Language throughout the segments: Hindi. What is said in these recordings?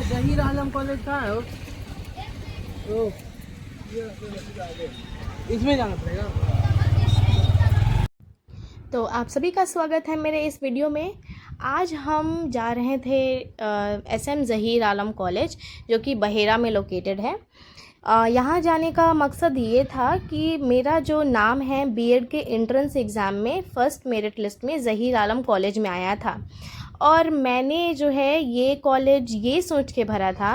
जहीर आलम कॉलेज कहाँ है? ओ, इसमें जाना पड़ेगा। तो आप सभी का स्वागत है मेरे इस वीडियो में। आज हम जा रहे थे एसएम ज़हीर आलम कॉलेज, जो कि बहेरा में लोकेटेड है। यहाँ जाने का मकसद ये था कि मेरा जो नाम है बीएड के एंट्रेंस एग्ज़ाम में फ़र्स्ट मेरिट लिस्ट में ज़हीर आलम कॉलेज में आया था, और मैंने जो है ये कॉलेज ये सोच के भरा था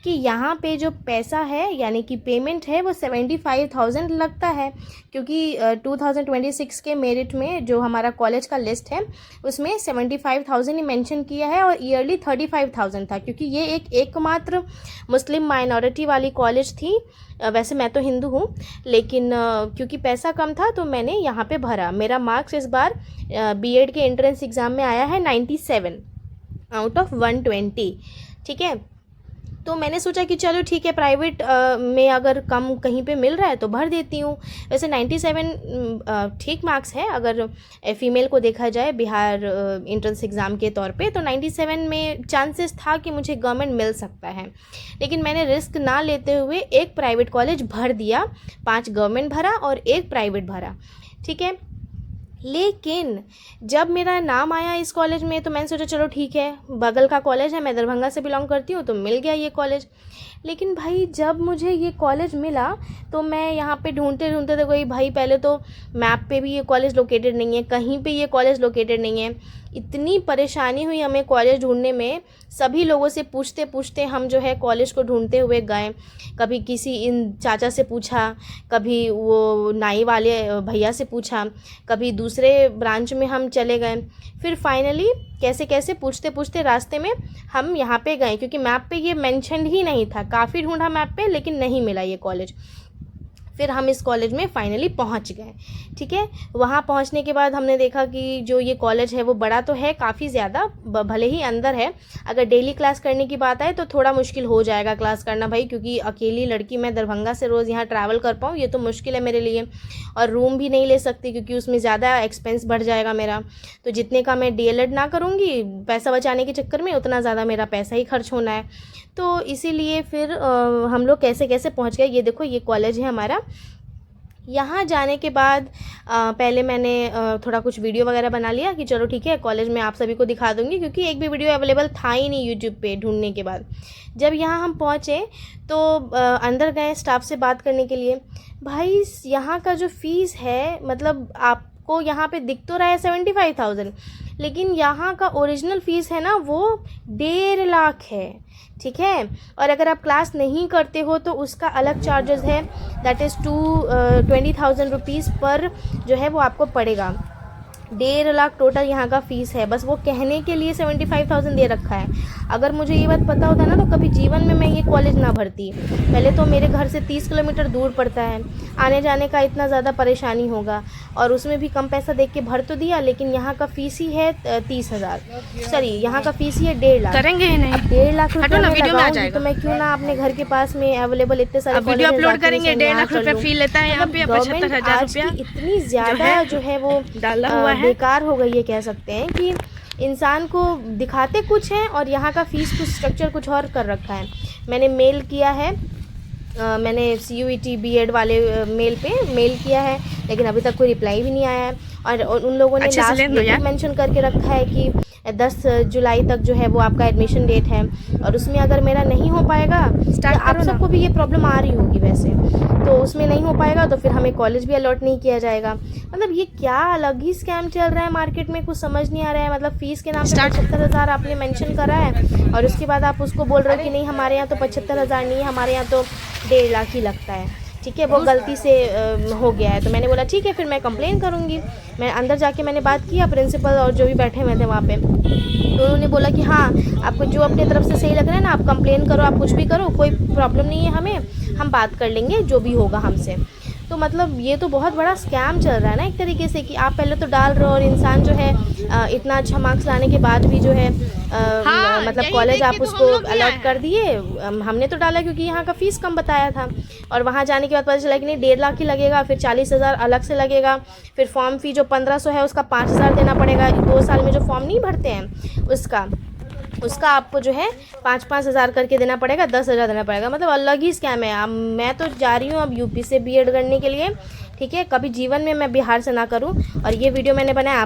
कि यहाँ पे जो पैसा है यानी कि पेमेंट है वो 75,000 लगता है, क्योंकि 2026 के मेरिट में जो हमारा कॉलेज का लिस्ट है उसमें 75,000 ही मेंशन किया है, और ईयरली 35,000 था, क्योंकि ये एकमात्र मुस्लिम माइनॉरिटी वाली कॉलेज थी। वैसे मैं तो हिंदू हूँ, लेकिन क्योंकि पैसा कम था तो मैंने यहाँ पे भरा। मेरा मार्क्स इस बार बीएड के एंट्रेंस एग्ज़ाम में आया है 97 आउट ऑफ 120। ठीक है, तो मैंने सोचा कि चलो ठीक है, प्राइवेट में अगर कम कहीं पे मिल रहा है तो भर देती हूँ। वैसे 97 ठीक मार्क्स है अगर फ़ीमेल को देखा जाए बिहार एंट्रेंस एग्ज़ाम के तौर पे, तो 97 में चांसेस था कि मुझे गवर्नमेंट मिल सकता है। लेकिन मैंने रिस्क ना लेते हुए एक प्राइवेट कॉलेज भर दिया, 5 गवर्नमेंट भरा और 1 प्राइवेट भरा। ठीक है, लेकिन जब मेरा नाम आया इस कॉलेज में तो मैंने सोचा चलो ठीक है, बगल का कॉलेज है, मैं दरभंगा से बिलोंग करती हूँ, तो मिल गया ये कॉलेज। लेकिन भाई जब मुझे ये कॉलेज मिला तो मैं यहाँ पे ढूंढते ढूंढते तो गई भाई, पहले तो मैप पे भी ये कॉलेज लोकेटेड नहीं है, कहीं पे ये कॉलेज लोकेटेड नहीं है। इतनी परेशानी हुई हमें कॉलेज ढूंढने में, सभी लोगों से पूछते पूछते हम जो है कॉलेज को ढूंढते हुए गए। कभी किसी इन चाचा से पूछा, कभी वो नाई वाले भैया से पूछा, कभी दूसरे ब्रांच में हम चले गए। फिर फाइनली कैसे कैसे पूछते पूछते रास्ते में हम यहाँ पे गए, क्योंकि मैप पे ये मेंशन ही नहीं था। काफ़ी ढूंढा मैप पे लेकिन नहीं मिला ये कॉलेज। फिर हम इस कॉलेज में फाइनली पहुंच गए। ठीक है, वहाँ पहुंचने के बाद हमने देखा कि जो ये कॉलेज है वो बड़ा तो है काफ़ी ज़्यादा, भले ही अंदर है। अगर डेली क्लास करने की बात आए तो थोड़ा मुश्किल हो जाएगा क्लास करना भाई, क्योंकि अकेली लड़की मैं दरभंगा से रोज़ यहाँ ट्रैवल कर पाऊँ ये तो मुश्किल है मेरे लिए। और रूम भी नहीं ले सकती क्योंकि उसमें ज़्यादा एक्सपेंस बढ़ जाएगा मेरा। तो जितने का मैं डीएलएड ना करूँगी पैसा बचाने के चक्कर में, उतना ज़्यादा मेरा पैसा ही खर्च होना है। तो इसीलिए फिर हम लोग कैसे कैसे पहुँच गए। ये देखो ये कॉलेज है हमारा। यहाँ जाने के बाद पहले मैंने थोड़ा कुछ वीडियो वगैरह बना लिया कि चलो ठीक है कॉलेज में आप सभी को दिखा दूँगी, क्योंकि एक भी वीडियो अवेलेबल था ही नहीं यूट्यूब पे ढूंढने के बाद। जब यहाँ हम पहुँचे तो अंदर गए स्टाफ से बात करने के लिए। भाई यहाँ का जो फ़ीस है, मतलब आपको यहाँ पे दिख तो रहा है 75,000, लेकिन यहाँ का ओरिजिनल फ़ीस है ना वो 1.5 लाख है। ठीक है, और अगर आप क्लास नहीं करते हो तो उसका अलग चार्जेस है, दैट इज़ 20,000 रुपीज़ पर जो है वो आपको पड़ेगा। 1.5 लाख टोटल यहाँ का फ़ीस है। बस वो कहने के लिए 75,000 दे रखा है। अगर मुझे ये बात पता होता ना तो कभी जीवन में मैं ये कॉलेज ना भरती। पहले तो मेरे घर से 30 किलोमीटर दूर पड़ता है, आने जाने का इतना ज़्यादा परेशानी होगा, और उसमें भी कम पैसा देख के भर तो दिया, लेकिन यहाँ का फ़ीस ही है 30,000, सॉरी यहाँ का फ़ीस ही है 1.5 लाख। करेंगे ही नहीं। अब 1.5 लाख रुपये में वीडियो में आ जाएगा तो मैं क्यों ना अपने घर के पास में अवेलेबल इतने सारे वीडियो अपलोड करेंगे। 1.5 लाख रुपया फी लेता है यहाँ पे, 75,000 रुपया इतनी ज़्यादा जो है वो डाला हुआ है। बेकार हो गई है, कह सकते हैं कि इंसान को दिखाते कुछ हैं और यहाँ का फ़ीस कुछ स्ट्रक्चर कुछ और कर रखा है। मैंने मेल किया है, मैंने CUET BEd वाले मेल पे मेल किया है, लेकिन अभी तक कोई रिप्लाई भी नहीं आया है। और उन लोगों ने लास्ट डेट मेंशन करके रखा है कि 10 जुलाई तक जो है वो आपका एडमिशन डेट है, और उसमें अगर मेरा नहीं हो पाएगा, आप सबको भी ये प्रॉब्लम आ रही होगी वैसे, तो उसमें नहीं हो पाएगा तो फिर हमें कॉलेज भी अलॉट नहीं किया जाएगा। मतलब ये क्या अलग ही स्कैम चल रहा है मार्केट में, कुछ समझ नहीं आ रहा है। मतलब फ़ीस के नाम पे 75,000 आपने मेंशन करा है, और उसके बाद आप उसको बोल रहे हो कि नहीं हमारे यहाँ तो 75,000 नहीं है, हमारे यहाँ तो 1.5 लाख ही लगता है। ठीक है, वो गलती से हो गया है। तो मैंने बोला ठीक है फिर मैं कंप्लेन करूँगी। मैं अंदर जाके मैंने बात किया प्रिंसिपल और जो भी बैठे हुए थे वहाँ पे, तो उन्होंने बोला कि हाँ आपको जो अपनी तरफ से सही लग रहा है ना आप कंप्लेन करो, आप कुछ भी करो, कोई प्रॉब्लम नहीं है हमें, हम बात कर लेंगे जो भी होगा हमसे। तो मतलब ये तो बहुत बड़ा स्कैम चल रहा है ना एक तरीके से, कि आप पहले तो डाल रहे हो और इंसान जो है इतना अच्छा मार्क्स लाने के बाद भी जो है मतलब कॉलेज आप उसको अलॉट कर दिए। हमने तो डाला क्योंकि यहाँ का फ़ीस कम बताया था, और वहाँ जाने के बाद पता चला कि नहीं 1.5 लाख ही लगेगा, फिर 40,000 अलग से लगेगा, फिर फॉर्म फ़ी जो 1500 है उसका 5,000 देना पड़ेगा 2 साल में जो फॉर्म नहीं भरते हैं उसका। उसका आपको जो है 5-5 हज़ार करके देना पड़ेगा, 10 हज़ार देना पड़ेगा। मतलब अलग ही स्कैम है। अब मैं तो जा रही हूँ अब यूपी से बीएड करने के लिए, ठीक है। कभी जीवन में मैं बिहार से ना करूँ। और ये वीडियो मैंने बनाया आप